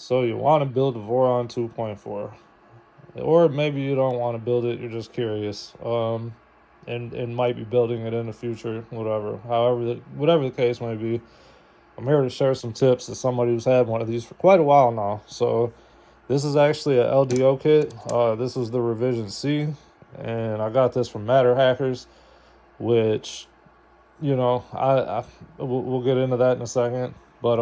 So you want to build a Voron 2.4, or maybe you don't want to build it. You're just curious, and might be building it in the future. Whatever the case may be, I'm here to share some tips as somebody who's had one of these for quite a while now. So this is actually a LDO kit. This is the revision C, and I got this from Matter Hackers, which we'll get into that in a second, but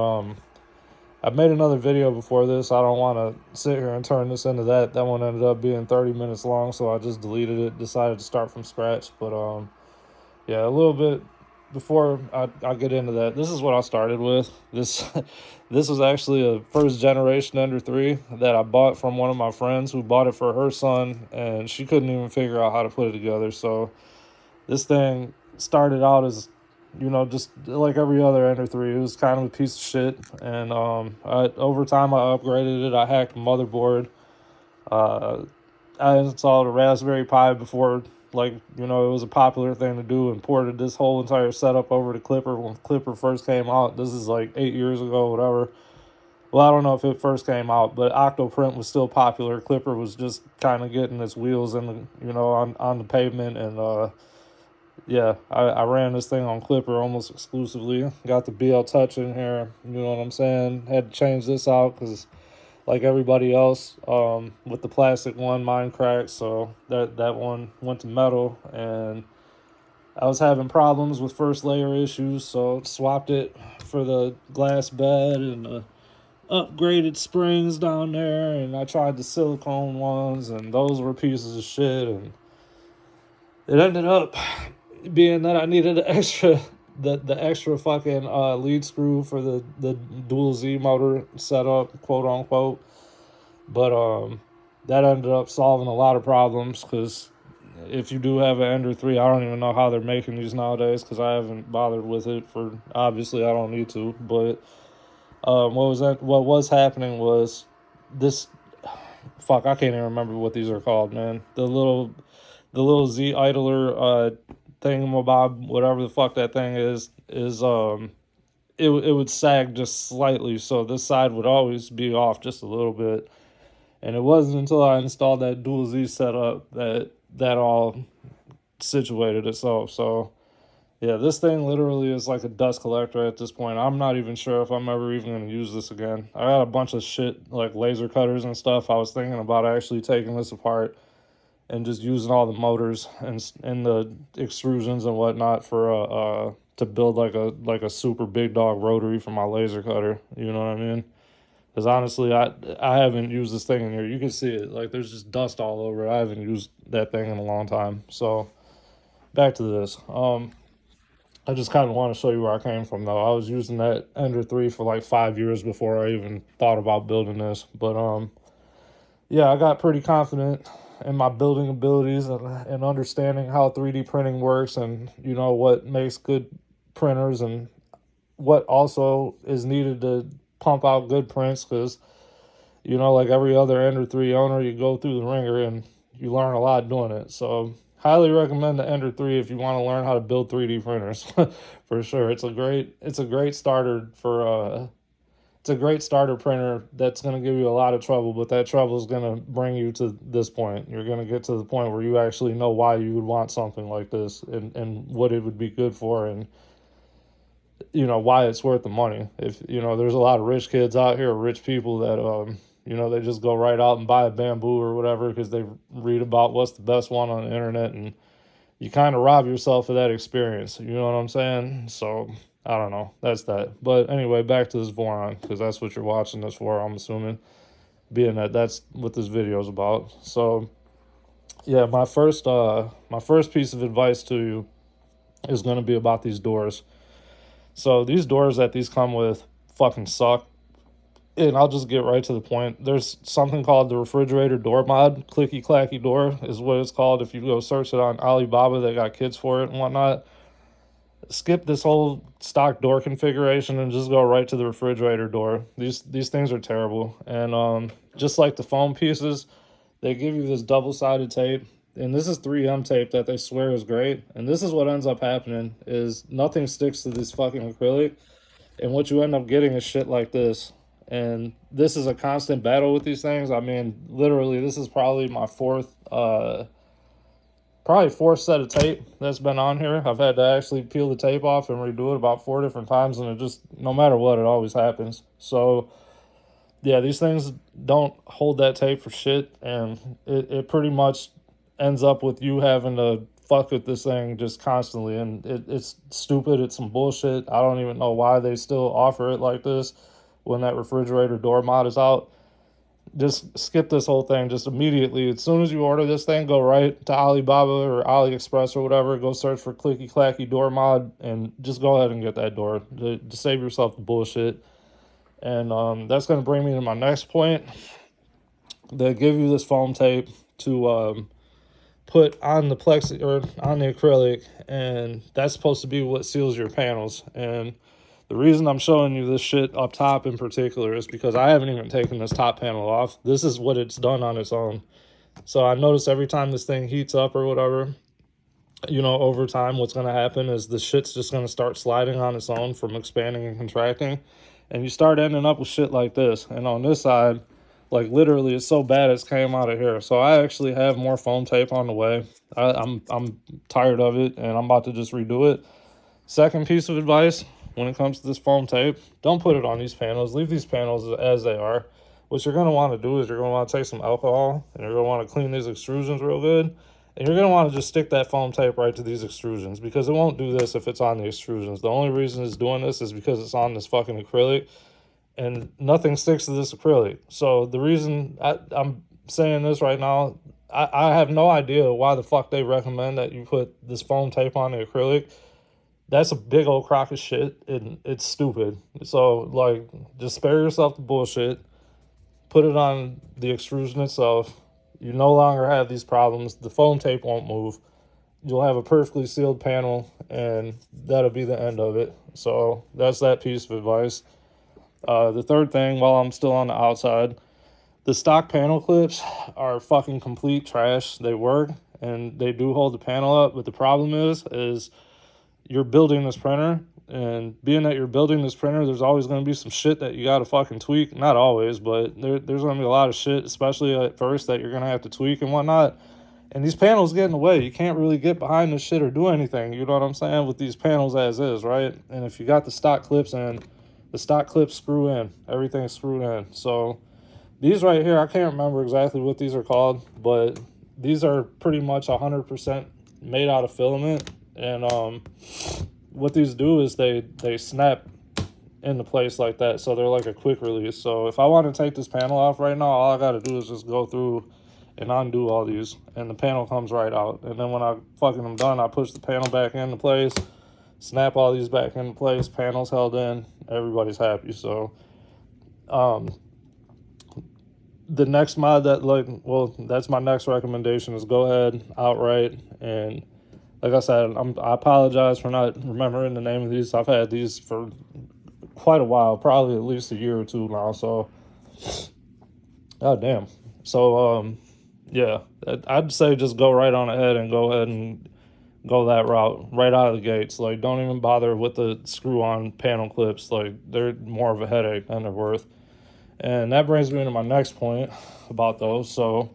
I've made another video before this. I don't want to sit here and turn this into that. That one ended up being 30 minutes long, so I just deleted it, decided to start from scratch. But yeah, a little bit before I get into that, this is what I started with. This this was actually a first generation Ender 3 that I bought from one of my friends who bought it for her son, and she couldn't even figure out how to put it together. So this thing started out as, just like every other Ender 3. It was kind of a piece of shit. And over time, I upgraded it. I hacked the motherboard. Uh, I installed a Raspberry Pi before, it was a popular thing to do, and ported this whole entire setup over to Clipper when Clipper first came out. This is like 8 years ago, whatever. Well, I don't know if it first came out, but Octoprint was still popular. Clipper was just kind of getting its wheels in on the pavement, and yeah, I ran this thing on Clipper almost exclusively. Got the BL Touch in here, you know what I'm saying? Had to change this out because, like everybody else, with the plastic one, mine cracked, so that one went to metal, and I was having problems with first layer issues, so swapped it for the glass bed and the upgraded springs down there, and I tried the silicone ones, and those were pieces of shit, and it ended up being that I needed the extra fucking lead screw for the dual Z motor setup, quote unquote. But that ended up solving a lot of problems because if you do have an Ender 3, I don't even know how they're making these nowadays because I haven't bothered with it for, obviously I don't need to. But what was happening was this, fuck, I can't even remember what these are called, man. The little Z idler thingamabob, whatever the fuck that thing is it would sag just slightly, so this side would always be off just a little bit. And it wasn't until I installed that dual Z setup that all situated itself. So yeah, this thing literally is like a dust collector at this point. I'm not even sure if I'm ever even going to use this again. I got a bunch of shit like laser cutters and stuff. I was thinking about actually taking this apart and just using all the motors and the extrusions and whatnot for to build like a super big dog rotary for my laser cutter. You know what I mean? Because honestly, I haven't used this thing in here. You can see it. Like there's just dust all over it. I haven't used that thing in a long time. So back to this. I just kind of want to show you where I came from though. I was using that Ender 3 for like 5 years before I even thought about building this. But yeah, I got pretty confident in my building abilities and understanding how 3D printing works, and what makes good printers and what also is needed to pump out good prints. Because like every other Ender 3 owner, you go through the ringer and you learn a lot doing it. So highly recommend the Ender 3 if you want to learn how to build 3D printers. For sure, it's a great starter for it's a great starter printer that's going to give you a lot of trouble, but that trouble is going to bring you to this point. You're going to get to the point where you actually know why you would want something like this, and what it would be good for, and why it's worth the money. If there's a lot of rich kids out here, rich people that they just go right out and buy a bamboo or whatever because they read about what's the best one on the internet, and you kind of rob yourself of that experience. You know what I'm saying? So I don't know. That's that. But anyway, back to this Voron, because that's what you're watching this for, I'm assuming, being that that's what this video is about. So yeah, my first piece of advice to you is going to be about these doors. So these doors that these come with fucking suck. And I'll just get right to the point. There's something called the refrigerator door mod. Clicky clacky door is what it's called. If you go search it on Alibaba, they got kits for it and whatnot. Skip this whole stock door configuration and just go right to the refrigerator door. These things are terrible. And just like the foam pieces, they give you this double-sided tape. And this is 3M tape that they swear is great. And this is what ends up happening is nothing sticks to this fucking acrylic. And what you end up getting is shit like this. And this is a constant battle with these things. I mean, literally, this is probably my fourth set of tape that's been on here. I've had to actually peel the tape off and redo it about 4 different times, and it just, no matter what, it always happens. So yeah, these things don't hold that tape for shit, and it pretty much ends up with you having to fuck with this thing just constantly, and it's stupid. It's some bullshit. I don't even know why they still offer it like this when that refrigerator door mod is out. Just skip this whole thing just immediately. As soon as you order this thing, go right to Alibaba or AliExpress or whatever, go search for clicky clacky door mod, and just go ahead and get that door to save yourself the bullshit. And that's going to bring me to my next point. They give you this foam tape to put on the plexi or on the acrylic, and that's supposed to be what seals your panels. And the reason I'm showing you this shit up top in particular is because I haven't even taken this top panel off. This is what it's done on its own. So I notice every time this thing heats up or whatever, over time what's going to happen is the shit's just going to start sliding on its own from expanding and contracting. And you start ending up with shit like this. And on this side, like literally it's so bad it's came out of here. So I actually have more foam tape on the way. I'm tired of it, and I'm about to just redo it. Second piece of advice when it comes to this foam tape, don't put it on these panels. Leave these panels as they are. What you're going to want to do is you're going to want to take some alcohol, and you're going to want to clean these extrusions real good. And you're going to want to just stick that foam tape right to these extrusions, because it won't do this if it's on the extrusions. The only reason it's doing this is because it's on this fucking acrylic, and nothing sticks to this acrylic. So the reason I'm saying this right now, I have no idea why the fuck they recommend that you put this foam tape on the acrylic. That's a big old crock of shit, and it's stupid. So, like, just spare yourself the bullshit. Put it on the extrusion itself. You no longer have these problems. The foam tape won't move. You'll have a perfectly sealed panel, and that'll be the end of it. So that's that piece of advice. The third thing, while I'm still on the outside, the stock panel clips are fucking complete trash. They work, and they do hold the panel up, but the problem is you're building this printer, and being that you're building this printer, there's always going to be some shit that you got to fucking tweak. Not always, but there's going to be a lot of shit, especially at first, that you're going to have to tweak and whatnot. And these panels get in the way. You can't really get behind this shit or do anything, you know what I'm saying, with these panels as is, right? And if you got the stock clips in, the stock clips screw in. Everything's screwed in. So these right here, I can't remember exactly what these are called, but these are pretty much 100% made out of filament. And what these do is they snap into place like that, so they're like a quick release. So if I want to take this panel off right now, all I got to do is just go through and undo all these, and the panel comes right out. And then when I fucking am done, I push the panel back into place, snap all these back into place, panels held in, everybody's happy. So the next mod that's my next recommendation, is go ahead outright. And like I said, I apologize for not remembering the name of these. I've had these for quite a while, probably at least a year or two now. So, god damn. So, yeah, I'd say just go right on ahead and go ahead and go that route right out of the gates. Like, don't even bother with the screw-on panel clips. Like, they're more of a headache than they're worth. And that brings me to my next point about those. So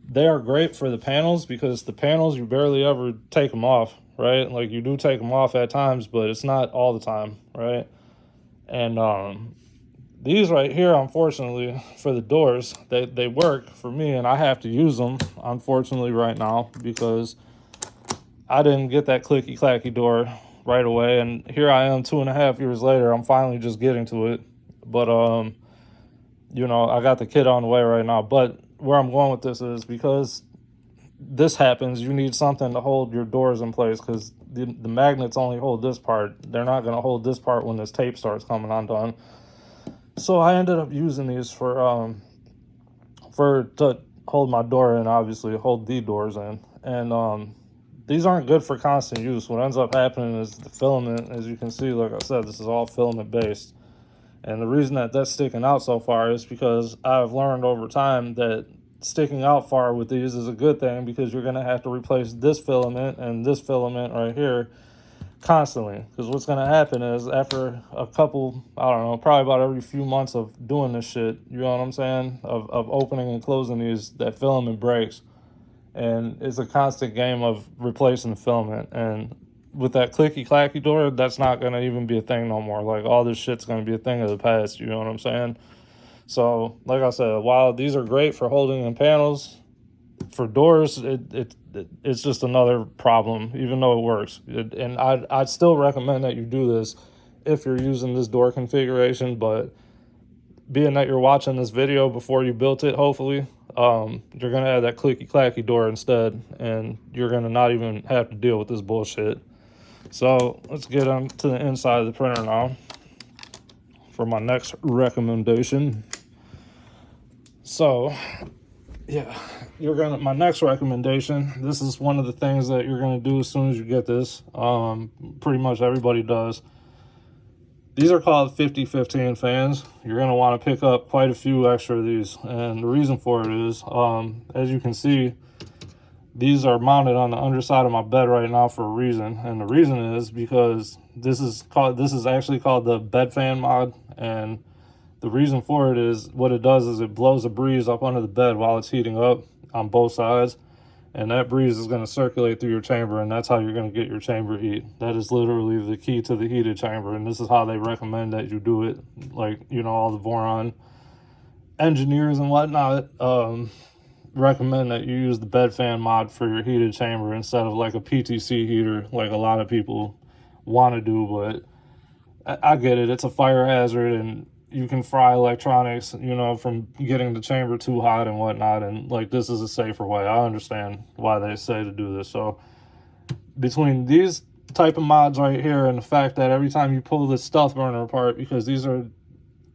they are great for the panels, because the panels, you barely ever take them off, right? Like, you do take them off at times, but it's not all the time, right? And these right here, unfortunately, for the doors, they work for me, and I have to use them, unfortunately, right now, because I didn't get that clicky clacky door right away. And here I am 2.5 years later, I'm finally just getting to it. But I got the kit on the way right now. But where I'm going with this is, because this happens, you need something to hold your doors in place, because the magnets only hold this part. They're not going to hold this part when this tape starts coming undone. So I ended up using these to hold my door in, obviously, hold the doors in. And these aren't good for constant use. What ends up happening is the filament, as you can see, like I said, this is all filament based. And the reason that that's sticking out so far is because I've learned over time that sticking out far with these is a good thing, because you're going to have to replace this filament and this filament right here constantly. Because what's going to happen is after a couple, I don't know, probably about every few months of doing this shit, you know what I'm saying, of opening and closing these, that filament breaks. And it's a constant game of replacing the filament. And with that clicky clacky door, that's not going to even be a thing no more. Like, all this shit's going to be a thing of the past, you know what I'm saying? So, like I said, while these are great for holding in panels, for doors, it's just another problem, even though it works. And I'd still recommend that you do this if you're using this door configuration, but being that you're watching this video before you built it, hopefully, you're going to add that clicky clacky door instead, and you're going to not even have to deal with this bullshit. So let's get on to the inside of the printer now for my next recommendation. So yeah, my next recommendation, this is one of the things that you're gonna do as soon as you get this. Pretty much everybody does. These are called 5015 fans. You're gonna want to pick up quite a few extra of these, and the reason for it is, as you can see, these are mounted on the underside of my bed right now for a reason, and the reason is because this is actually called the bed fan mod, and the reason for it is, what it does is it blows a breeze up under the bed while it's heating up on both sides, and that breeze is going to circulate through your chamber, and that's how you're going to get your chamber heat. That is literally the key to the heated chamber, and this is how they recommend that you do it. Like, you know, all the Voron engineers and whatnot recommend that you use the bed fan mod for your heated chamber instead of like a PTC heater, like a lot of people want to do. But I get it, it's a fire hazard, and you can fry electronics, you know, from getting the chamber too hot and whatnot, and like, this is a safer way. I understand why they say to do this. So between these type of mods right here and the fact that every time you pull this stealth burner apart, because these are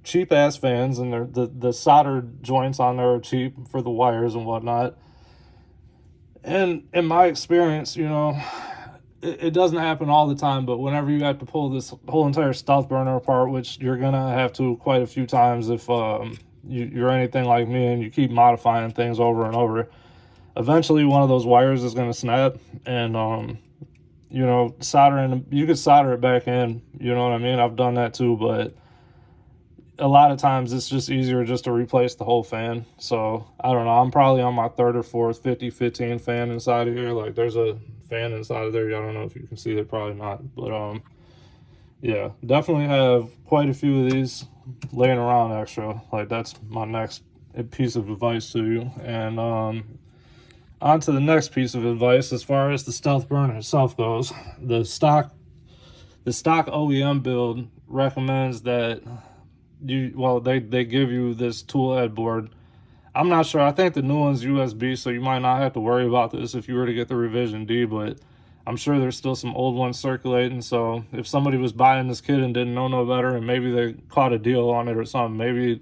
cheap ass fans, and they're, the soldered joints on there are cheap for the wires and whatnot, and in my experience, you know, it doesn't happen all the time, but whenever you have to pull this whole entire stealth burner apart, which you're gonna have to quite a few times if you're anything like me and you keep modifying things over and over, eventually one of those wires is gonna snap, and you know, you could solder it back in, you know what I mean? I've done that too, but a lot of times it's just easier just to replace the whole fan. So I don't know, I'm probably on my third or fourth 5015 fan inside of here. Like, there's a fan inside of there, I don't know if you can see it, probably not, but yeah, definitely have quite a few of these laying around extra. Like, that's my next piece of advice to you. And on to the next piece of advice. As far as the stealth burner itself goes, the stock OEM build recommends that they give you this tool head board. I'm not sure, I think the new one's USB, so you might not have to worry about this if you were to get the revision D, but I'm sure there's still some old ones circulating. So if somebody was buying this kit and didn't know no better, and maybe they caught a deal on it or something, maybe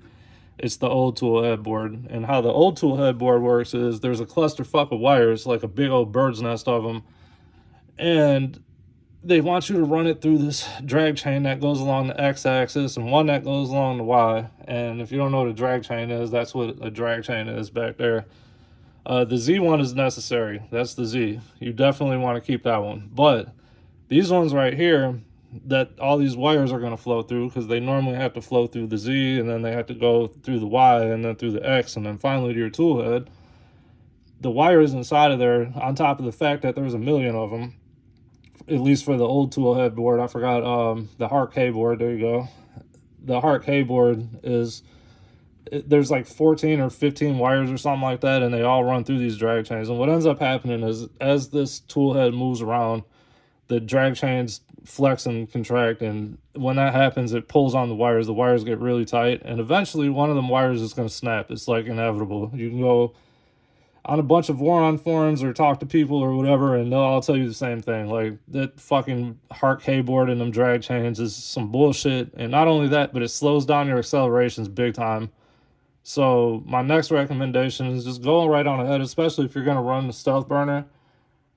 it's the old tool headboard. And how the old tool headboard works is there's a clusterfuck of wires, like a big old bird's nest of them, and they want you to run it through this drag chain that goes along the x-axis and one that goes along the y. And if you don't know what a drag chain is, that's what a drag chain is back there. The Z one is necessary. That's the Z. You definitely want to keep that one. But these ones right here, that all these wires are going to flow through, because they normally have to flow through the Z, and then they have to go through the Y, and then through the X, and then finally to your tool head. The wires inside of there, on top of the fact that there's a million of them, at least for the old tool head board. I forgot the Heart K board. There you go. The Heart K board is, there's like 14 or 15 wires or something like that, and they all run through these drag chains. And what ends up happening is, as this tool head moves around, the drag chains flex and contract, and when that happens, it pulls on the wires. The wires get really tight, and eventually one of them wires is going to snap. It's like inevitable. You can go on a bunch of Voron forums or talk to people or whatever, and they'll all tell you the same thing. Like, that fucking Heart K board and them drag chains is some bullshit. And not only that, but it slows down your accelerations big time. So my next recommendation is just go right on ahead, especially if you're going to run the stealth burner.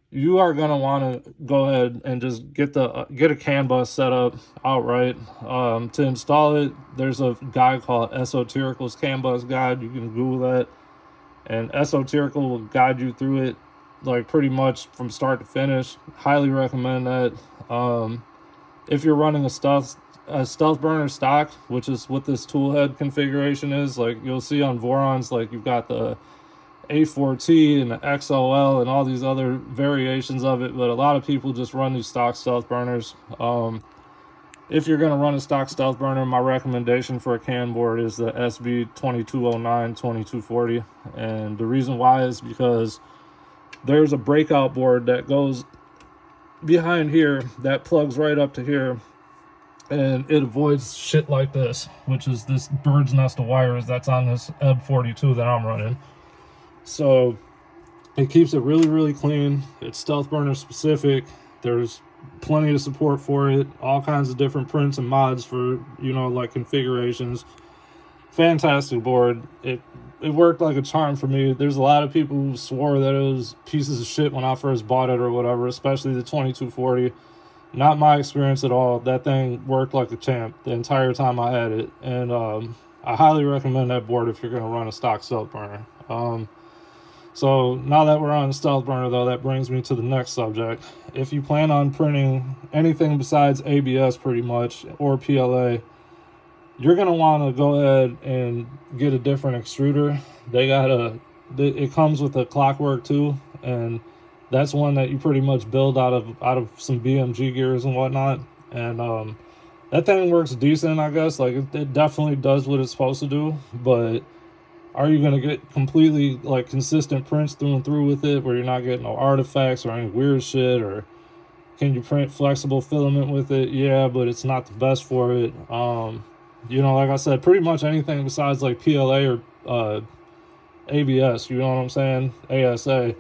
You are going to want to go ahead and just get a CAN bus set up outright. To install it, there's a guide called Esoterical's CAN bus guide. You can Google that, and Esoterical will guide you through it. like pretty much from start to finish. Highly recommend that. If you're running a stealth burner stock, which is what this tool head configuration is, like you'll see on Vorons, like you've got the A4T and the XOL and all these other variations of it, but a lot of people just run these stock stealth burners. If you're going to run a stock stealth burner, my recommendation for a CAN board is the SB 2209 2240, and the reason why is because there's a breakout board that goes behind here that plugs right up to here, and it avoids shit like this, which is this bird's nest of wires that's on this EB 42 that I'm running. So it keeps it really, really clean. It's stealth burner specific. There's plenty of support for it, all kinds of different prints and mods for, you know, like configurations. Fantastic board. It worked like a charm for me. There's a lot of people who swore that it was pieces of shit when I first bought it or whatever, especially the 2240. Not my experience at all. That thing worked like a champ the entire time I had it, and I highly recommend that board if you're going to run a stock stealth burner. So now that we're on stealth burner, though, that brings me to the next subject. If you plan on printing anything besides ABS pretty much, or PLA, you're going to want to go ahead and get a different extruder. It comes with a clockwork too, and that's one that you pretty much build out of some BMG gears and whatnot. And that thing works decent, I guess. Like it definitely does what it's supposed to do, but are you going to get completely like consistent prints through and through with it where you're not getting no artifacts or any weird shit? Or can you print flexible filament with it? Yeah, but it's not the best for it. You know, like I said, pretty much anything besides like PLA or ABS, you know what I'm saying? ASA.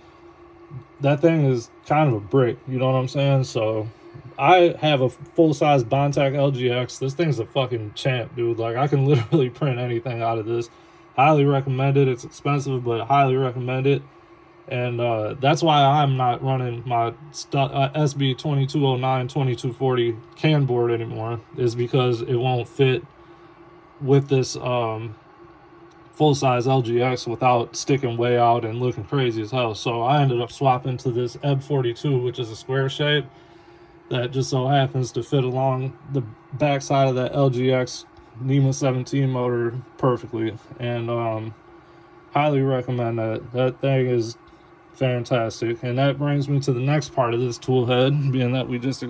That thing is kind of a brick, you know what I'm saying? So I have a full-size Bontac LGX. This thing's a fucking champ, dude. Like I can literally print anything out of this. Highly recommend it. It's expensive, but highly recommend it. And that's why I'm not running my SB 2209 2240 CAN board anymore, is because it won't fit with this full-size LGX without sticking way out and looking crazy as hell. So I ended up swapping to this EB 42, which is a square shape that just so happens to fit along the backside of that LGX NEMA 17 motor perfectly. And highly recommend that. That thing is fantastic. And that brings me to the next part of this tool head, being that we just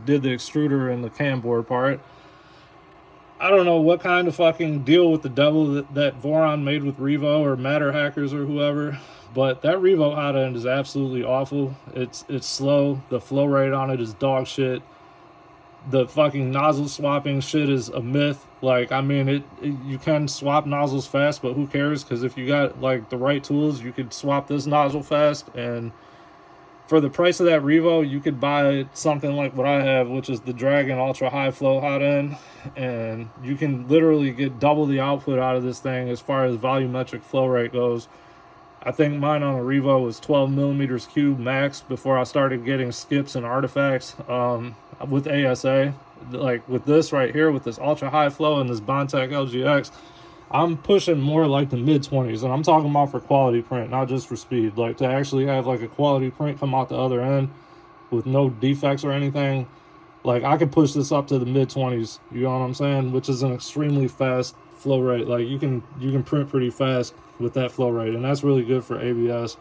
did the extruder and the CAN board part. I don't know what kind of fucking deal with the devil that Voron made with Revo or Matter Hackers or whoever, but that Revo hot end is absolutely awful. It's slow. The flow rate on it is dog shit. The fucking nozzle swapping shit is a myth. Like, I mean, you can swap nozzles fast, but who cares? Because if you got like the right tools, you could swap this nozzle fast. And for the price of that Revo, you could buy something like what I have, which is the Dragon Ultra High Flow hot end, and you can literally get double the output out of this thing as far as volumetric flow rate goes. I think mine on a Revo was 12 millimeters cube max before I started getting skips and artifacts with ASA. Like with this right here, with this ultra high flow and this Bontac LGX, I'm pushing more like the mid-20s, and I'm talking about for quality print, not just for speed. Like to actually have like a quality print come out the other end with no defects or anything, like I could push this up to the mid-20s, you know what I'm saying? Which is an extremely fast flow rate. Like you can print pretty fast with that flow rate, and that's really good for ABS.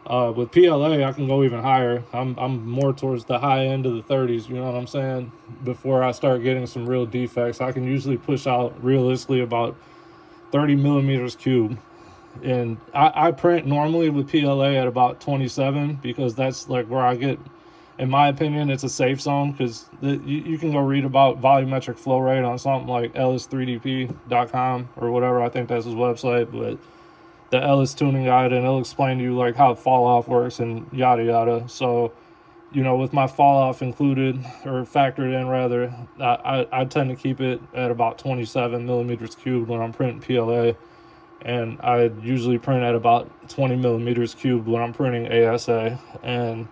With PLA, I can go even higher. I'm more towards the high end of the 30s, you know what I'm saying? Before I start getting some real defects, I can usually push out realistically about 30 millimeters cube. And I print normally with PLA at about 27, because that's like where I get, in my opinion, it's a safe zone, because you can go read about volumetric flow rate on something like ellis3dp.com or whatever. I think that's his website, but the Ellis tuning guide, and it'll explain to you like how fall off works and yada yada. So, you know, with my fall off included, or factored in rather, I tend to keep it at about 27 millimeters cubed when I'm printing PLA, and I usually print at about 20 millimeters cubed when I'm printing ASA. And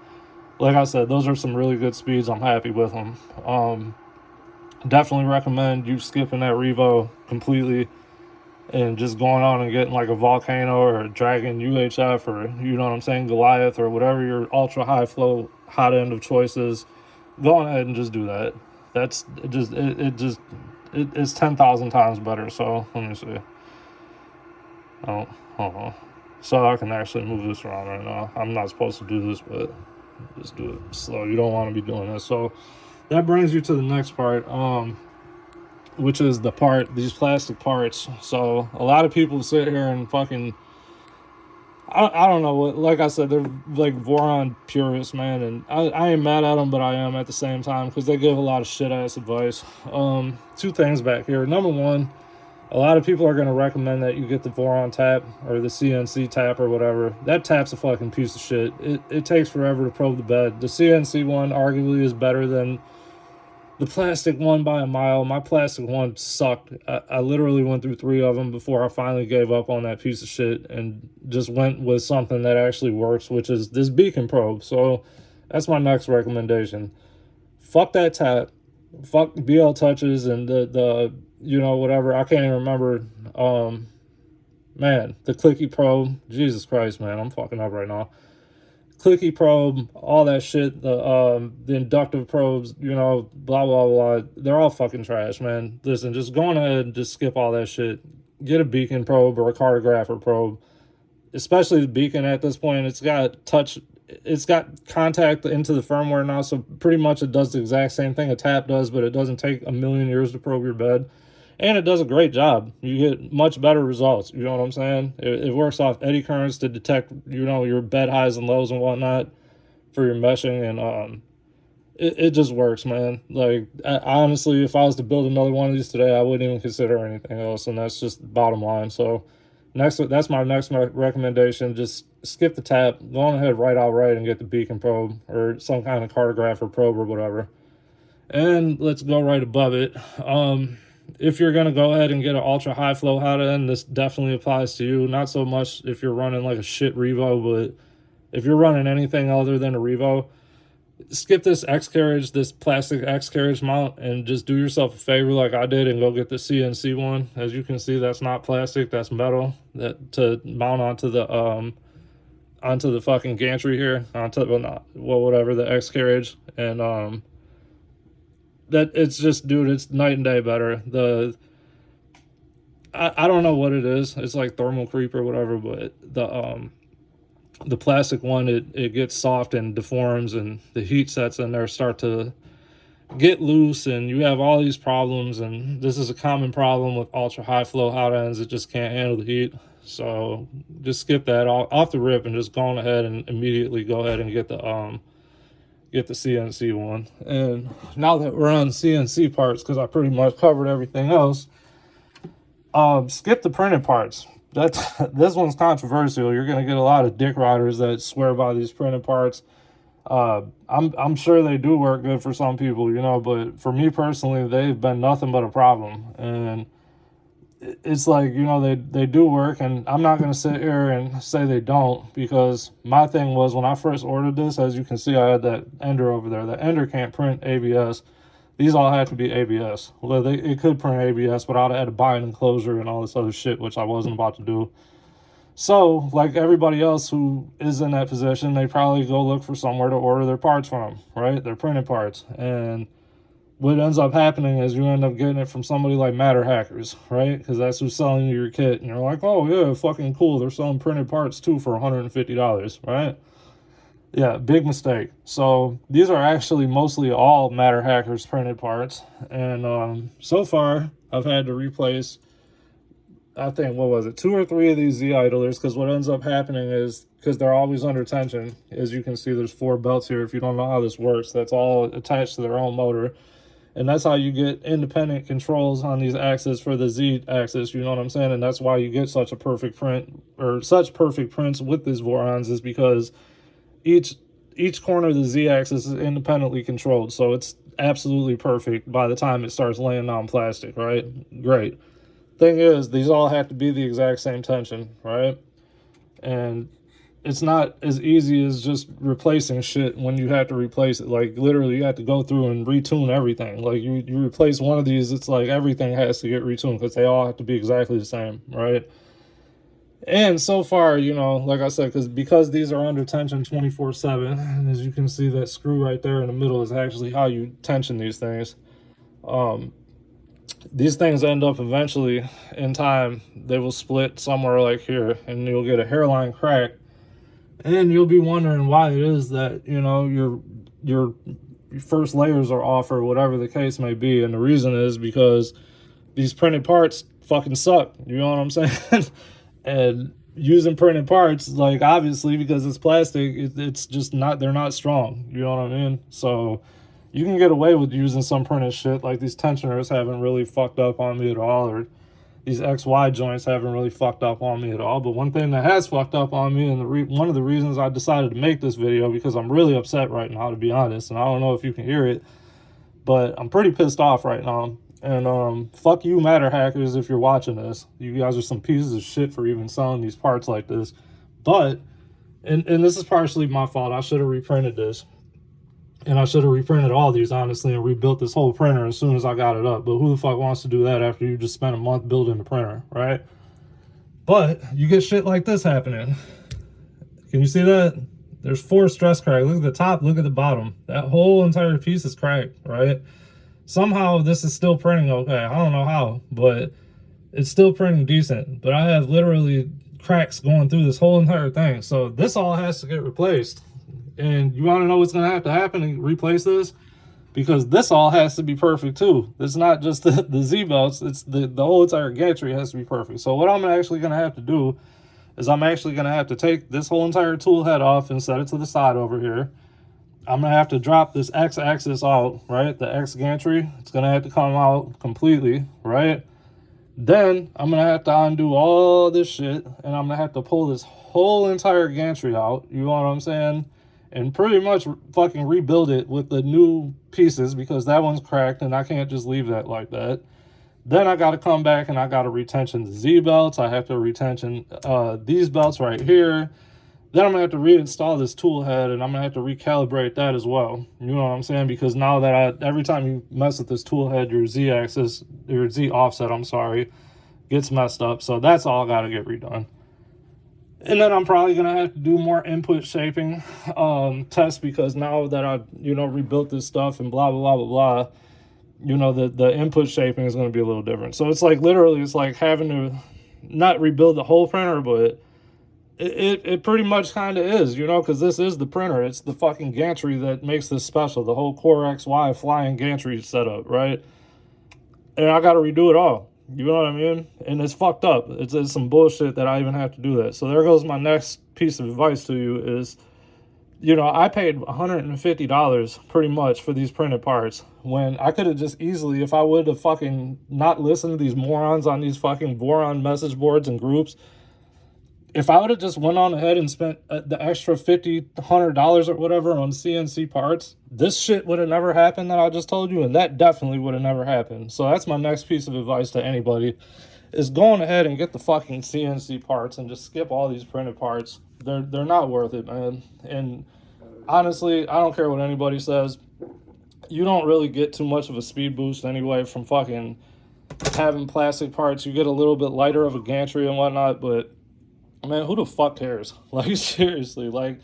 like I said, those are some really good speeds. I'm happy with them. Definitely recommend you skipping that Revo completely. and just going on and getting like a Volcano or a Dragon UHF, or, you know what I'm saying, Goliath, or whatever your ultra high flow hot end of choice is, go ahead and just do that. That's it's 10,000 times better. So let me see. Oh, hold on. So I can actually move this around right now. I'm not supposed to do this, but just do it slow. You don't want to be doing this. So that brings you to the next part, which is these plastic parts. So a lot of people sit here and fucking, I don't know what, like I said, they're like Voron purists, man, and I ain't mad at them, but I am at the same time, because they give a lot of shit ass advice. Two things back here. Number one, a lot of people are going to recommend that you get the Voron tap or the CNC tap or whatever. That tap's a fucking piece of shit. It takes forever to probe the bed. The CNC one arguably is better than the plastic one by a mile. My plastic one sucked. I literally went through 3 of them before I finally gave up on that piece of shit and just went with something that actually works, which is this beacon probe. So that's my next recommendation. Fuck that tap. Fuck BL touches and the you know, whatever. I can't even remember. Man, the clicky probe. Jesus Christ, man, I'm fucking up right now. Clicky probe, all that shit, the inductive probes, you know, blah blah blah. They're all fucking trash, man. Listen, just go on ahead and just skip all that shit. Get a beacon probe or a cartographer probe. Especially the beacon at this point, it's got contact into the firmware now, so pretty much it does the exact same thing a tap does, but it doesn't take a million years to probe your bed. And it does a great job. You get much better results. You know what I'm saying? It works off eddy currents to detect, you know, your bed highs and lows and whatnot for your meshing. And it just works, man. Like, I honestly, if I was to build another one of these today, I wouldn't even consider anything else. And that's just the bottom line. So that's my next recommendation. Just skip the tap. Go on ahead, right and get the beacon probe or some kind of cartographer probe or whatever. And let's go right above it. If you're going to go ahead and get an ultra high flow hot end, this definitely applies to you. Not so much if you're running like a shit Revo, but if you're running anything other than a Revo, skip this X carriage, this plastic X carriage mount, and just do yourself a favor like I did and go get the CNC one. As you can see, that's not plastic, that's metal, that to mount onto the fucking gantry here, whatever, the X carriage. And that it's just, dude, it's night and day better. I don't know what it is. It's like thermal creep or whatever, but the plastic one, it gets soft and deforms, and the heat sets in there start to get loose, and you have all these problems. And this is a common problem with ultra high flow hot ends. It just can't handle the heat. So just skip that off the rip and just go on ahead and immediately go ahead and get the CNC one. And now that we're on CNC parts, because I pretty much covered everything else, skip the printed parts. This one's controversial. You're gonna get a lot of dick riders that swear by these printed parts. I'm sure they do work good for some people, you know, but for me personally, they've been nothing but a problem. And it's like, you know, they do work, and I'm not going to sit here and say they don't, because my thing was, when I first ordered this, as you can see, I had that Ender over there. The Ender can't print ABS. These all have to be ABS. Well, it could print ABS, but I'd have had to buy an enclosure and all this other shit, which I wasn't about to do. So, like everybody else who is in that position, they probably go look for somewhere to order their parts from, right? Their printed parts. And what ends up happening is you end up getting it from somebody like Matter Hackers, right? Because that's who's selling you your kit. And you're like, oh, yeah, fucking cool. They're selling printed parts, too, for $150, right? Yeah, big mistake. So these are actually mostly all Matter Hackers printed parts. And so far, I've had to replace, I think, 2 or 3 of these Z idlers, because what ends up happening is, because they're always under tension, as you can see, there's 4 belts here. If you don't know how this works, that's all attached to their own motor. And that's how you get independent controls on these axes for the Z axis, you know what I'm saying? And that's why you get such a perfect print, or such perfect prints with these Vorons, is because each corner of the Z axis is independently controlled. So it's absolutely perfect by the time it starts laying down plastic, right? Great. Thing is, these all have to be the exact same tension, right? And it's not as easy as just replacing shit when you have to replace it. Like, literally, you have to go through and retune everything. Like, you replace one of these, it's like everything has to get retuned because they all have to be exactly the same, right? And so far, you know, like I said, because these are under tension 24/7, and as you can see, that screw right there in the middle is actually how you tension these things. These things end up eventually, in time, they will split somewhere like here, and you'll get a hairline crack. And you'll be wondering why it is that, you know, your first layers are off or whatever the case may be. And the reason is because these printed parts fucking suck. You know what I'm saying? And using printed parts, like, obviously, because it's plastic, it's just not, they're not strong. You know what I mean? So you can get away with using some printed shit. Like, these tensioners haven't really fucked up on me at all, or these XY joints haven't really fucked up on me at all. But one thing that has fucked up on me, and one of the reasons I decided to make this video, because I'm really upset right now, to be honest, and I don't know if you can hear it, but I'm pretty pissed off right now. And fuck you, matter hackers, if you're watching this. You guys are some pieces of shit for even selling these parts like this. But, and this is partially my fault, I should have reprinted this. And I should have reprinted all these, honestly, and rebuilt this whole printer as soon as I got it up. But who the fuck wants to do that after you just spent a month building the printer, right? But you get shit like this happening. Can you see that? There's 4 stress cracks. Look at the top, look at the bottom. That whole entire piece is cracked, right? Somehow this is still printing okay. I don't know how, but it's still printing decent. But I have literally cracks going through this whole entire thing. So this all has to get replaced. And you want to know what's going to have to happen to replace this? Because this all has to be perfect too. It's not just the Z-belts, it's the whole entire gantry has to be perfect. So what I'm actually going to have to do is I'm actually going to have to take this whole entire tool head off and set it to the side over here. I'm going to have to drop this X-axis out, right? The X gantry, it's going to have to come out completely, right? Then I'm going to have to undo all this shit, and I'm going to have to pull this whole entire gantry out, you know what I'm saying? And pretty much fucking rebuild it with the new pieces, because that one's cracked and I can't just leave that like that. Then I got to come back and I got to retension the Z belts. I have to retension these belts right here. Then I'm going to have to reinstall this tool head, and I'm going to have to recalibrate that as well. You know what I'm saying? Because now that every time you mess with this tool head, your Z axis, your Z offset, I'm sorry, gets messed up. So that's all got to get redone. And then I'm probably going to have to do more input shaping tests, because now that I've, you know, rebuilt this stuff and blah, blah, blah, blah, blah, you know, the input shaping is going to be a little different. So it's like, literally, it's like having to not rebuild the whole printer, but it pretty much kind of is, you know, because this is the printer. It's the fucking gantry that makes this special, the whole Core XY flying gantry setup, right? And I got to redo it all. You know what I mean? And it's fucked up. It's some bullshit that I even have to do that. So there goes my next piece of advice to you is, you know, I paid $150 pretty much for these printed parts, when I could have just easily, if I would have fucking not listened to these morons on these fucking Voron message boards and groups, if I would have just went on ahead and spent the extra $50, $100 or whatever on CNC parts, this shit would have never happened that I just told you, and that definitely would have never happened. So that's my next piece of advice to anybody, is going ahead and get the fucking CNC parts and just skip all these printed parts. They're not worth it, man. And honestly, I don't care what anybody says. You don't really get too much of a speed boost anyway from fucking having plastic parts. You get a little bit lighter of a gantry and whatnot, but man, who the fuck cares? Like, seriously, like,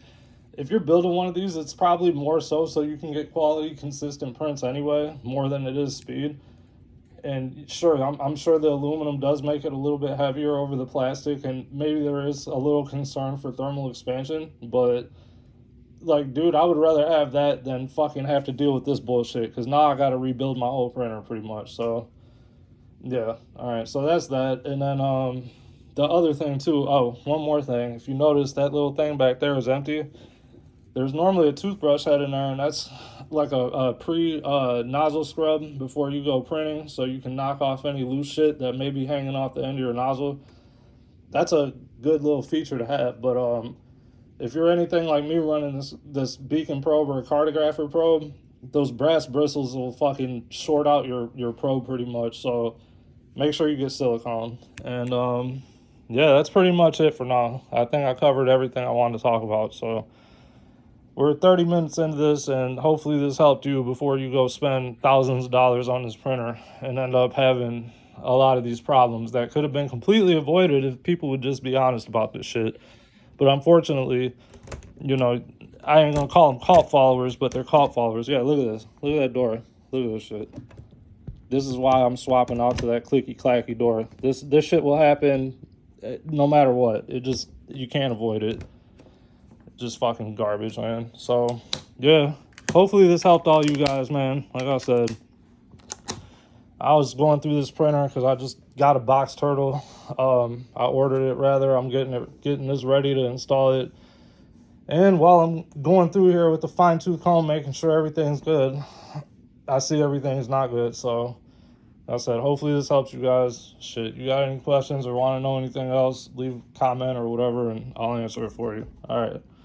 if you're building one of these, it's probably more so you can get quality, consistent prints anyway, more than it is speed. And sure, I'm sure the aluminum does make it a little bit heavier over the plastic, and maybe there is a little concern for thermal expansion, but, like, dude, I would rather have that than fucking have to deal with this bullshit, because now I got to rebuild my whole printer pretty much. So, yeah, all right, so that's that. And then, the other thing too, oh, one more thing. If you notice, that little thing back there is empty. There's normally a toothbrush head in there, and that's like a pre-nozzle scrub before you go printing, so you can knock off any loose shit that may be hanging off the end of your nozzle. That's a good little feature to have, but if you're anything like me running this beacon probe or a cartographer probe, those brass bristles will fucking short out your probe pretty much, so make sure you get silicone. And yeah, that's pretty much it for now. I think I covered everything I wanted to talk about. So we're 30 minutes into this, and hopefully this helped you before you go spend thousands of dollars on this printer and end up having a lot of these problems that could have been completely avoided if people would just be honest about this shit. But unfortunately, you know, I ain't gonna call them cult followers, but they're cult followers. Yeah, look at this. Look at that door. Look at this shit. This is why I'm swapping out to that clicky clacky door. This shit will happen no matter what. You can't avoid it. Just fucking garbage, man. So yeah, hopefully this helped all you guys, man. Like I said, I was going through this printer because I just got a box turtle. I ordered it rather. I'm getting this ready to install it. And while I'm going through here with the fine tooth comb, making sure everything's good, I see everything's not good. So like I said, hopefully this helps you guys. Shit, you got any questions or want to know anything else, leave a comment or whatever, and I'll answer it for you. All right.